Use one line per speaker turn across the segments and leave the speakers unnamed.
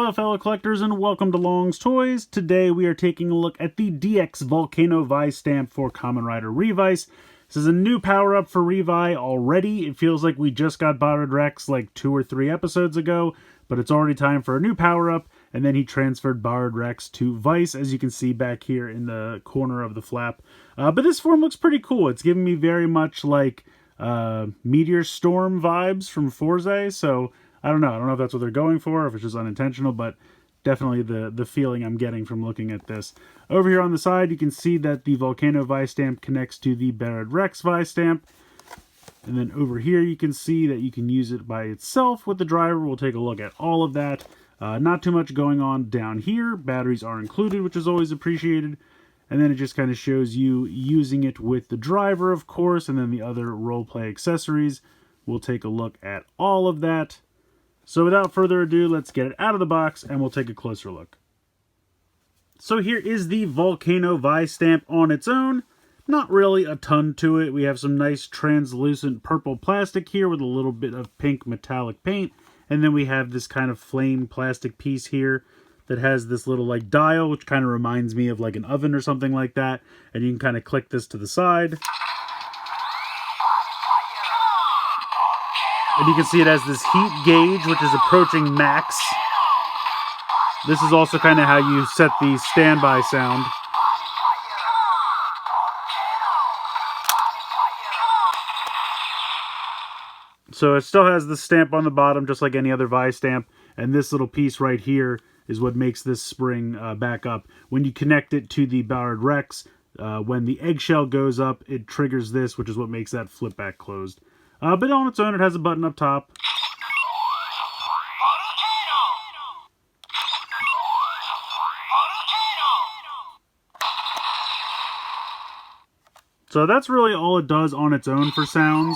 Hello fellow collectors and welcome to Long's Toys. Today we are taking a look at the DX Volcano Vistamp for Kamen Rider Revice. This is a new power-up for Revi already. It feels like we just got Borrowed Rex like 2 or 3 episodes ago, but it's already time for a new power-up, and then he transferred Borrowed Rex to Vice, as you can see back here in the corner of the flap. But this form looks pretty cool. It's giving me very much like Meteor Storm vibes from Forza, so I don't know if that's what they're going for, or if it's just unintentional, but definitely the feeling I'm getting from looking at this. Over here on the side, you can see that the Volcano Vistamp connects to the Borrowed Rex Vistamp. And then over here, you can see that you can use it by itself with the driver. We'll take a look at all of that. Not too much going on down here. Batteries are included, which is always appreciated. And then it just kind of shows you using it with the driver, of course, and then the other roleplay accessories. We'll take a look at all of that. So without further ado, let's get it out of the box and we'll take a closer look. So here is the Volcano Vistamp on its own. Not really a ton to it. We have some nice translucent purple plastic here with a little bit of pink metallic paint. And then we have this kind of flame plastic piece here that has this little like dial, which kind of reminds me of like an oven or something like that. And you can kind of click this to the side. And you can see it has this heat gauge, which is approaching max. This is also kind of how you set the standby sound. So it still has the stamp on the bottom, just like any other Vistamp. And this little piece right here is what makes this spring back up. When you connect it to the Borrowed Rex, when the eggshell goes up, it triggers this, which is what makes that flip back closed. But on its own, it has a button up top. So that's really all it does on its own for sounds,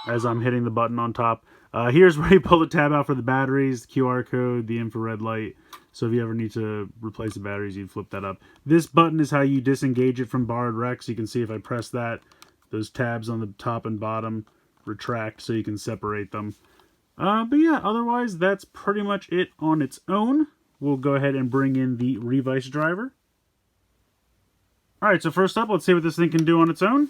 as I'm hitting the button on top. Here's where you pull the tab out for the batteries, the QR code, the infrared light. So if you ever need to replace the batteries, you flip that up. This button is how you disengage it from Borrowed Rex. You can see if I press that, those tabs on the top and bottom retract so you can separate them. But yeah, otherwise that's pretty much it on its own. We'll go ahead and bring in the Revice driver. Alright, so first up, let's see what this thing can do on its own.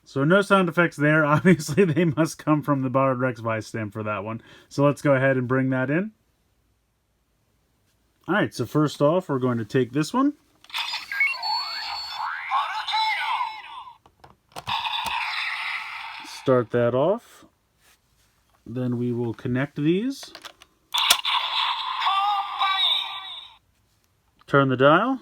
So no sound effects there. Obviously, they must come from the Borrowed Rex Vistamp for that one. So let's go ahead and bring that in. Alright, so first off, we're going to take this one. Start that off. Then we will connect these. Turn the dial.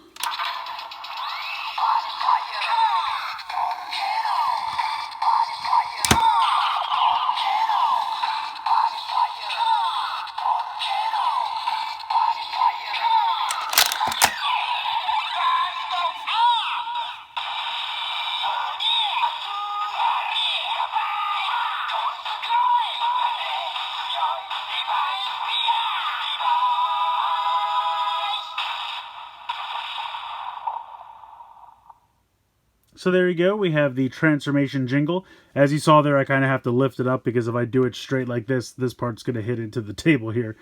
So there you go, we have the transformation jingle. As you saw there, I kind of have to lift it up because if I do it straight like this part's going to hit into the table here.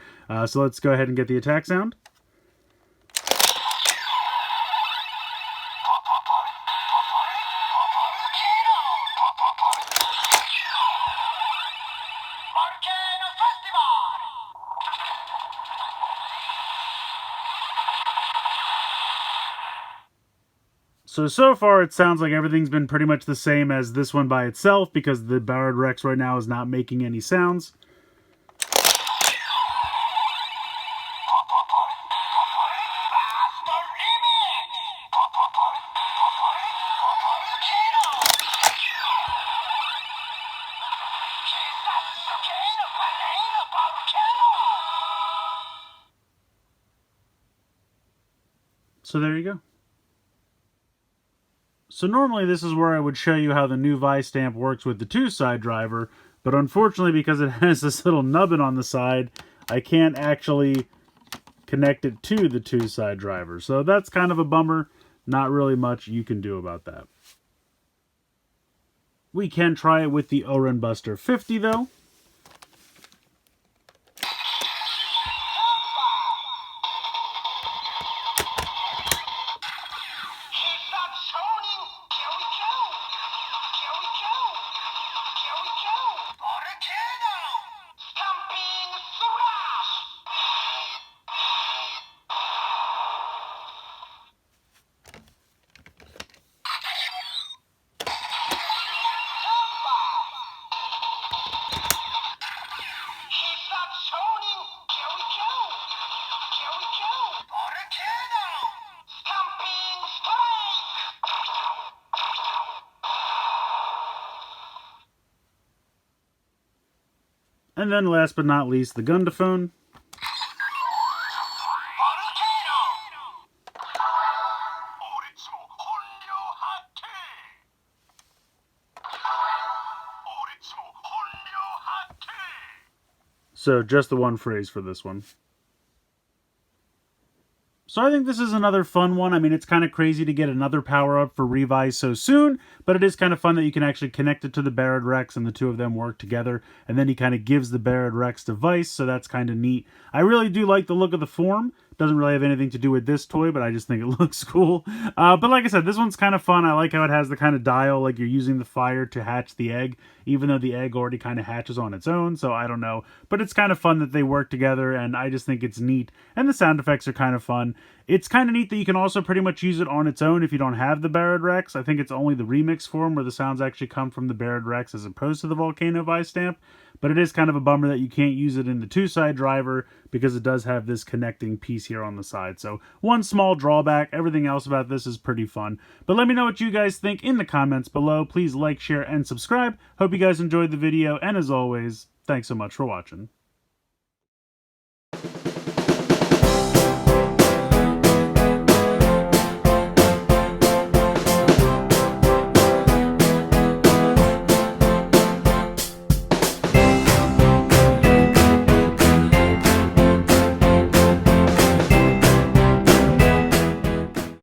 So let's go ahead and get the attack sound. So far it sounds like everything's been pretty much the same as this one by itself, because the Barrett Rex right now is not making any sounds. So there you go. So normally this is where I would show you how the new Vistamp works with the two-side driver, but unfortunately because it has this little nubbin on the side, I can't actually connect it to the two-side driver. So that's kind of a bummer. Not really much you can do about that. We can try it with the Oren Buster 50 though. And then last but not least, the Gundaphone. So just the one phrase for this one. So I think this is another fun one. I mean, it's kind of crazy to get another power-up for Revice so soon, but it is kind of fun that you can actually connect it to the Barrett Rex and the two of them work together, and then he kind of gives the Barrett Rex to Vice, so that's kind of neat. I really do like the look of the form. Doesn't really have anything to do with this toy, but I just think it looks cool. But like I said, this one's kind of fun. I like how it has the kind of dial, like you're using the fire to hatch the egg, even though the egg already kind of hatches on its own, so I don't know. But it's kind of fun that they work together, and I just think it's neat. And the sound effects are kind of fun. It's kind of neat that you can also pretty much use it on its own if you don't have the Barrett Rex. I think it's only the remix form where the sounds actually come from the Barrett Rex as opposed to the Volcano Vistamp. But it is kind of a bummer that you can't use it in the two-side driver because it does have this connecting piece here on the side. So one small drawback. Everything else about this is pretty fun. But let me know what you guys think in the comments below. Please like, share, and subscribe. Hope you guys enjoyed the video. And as always, thanks so much for watching.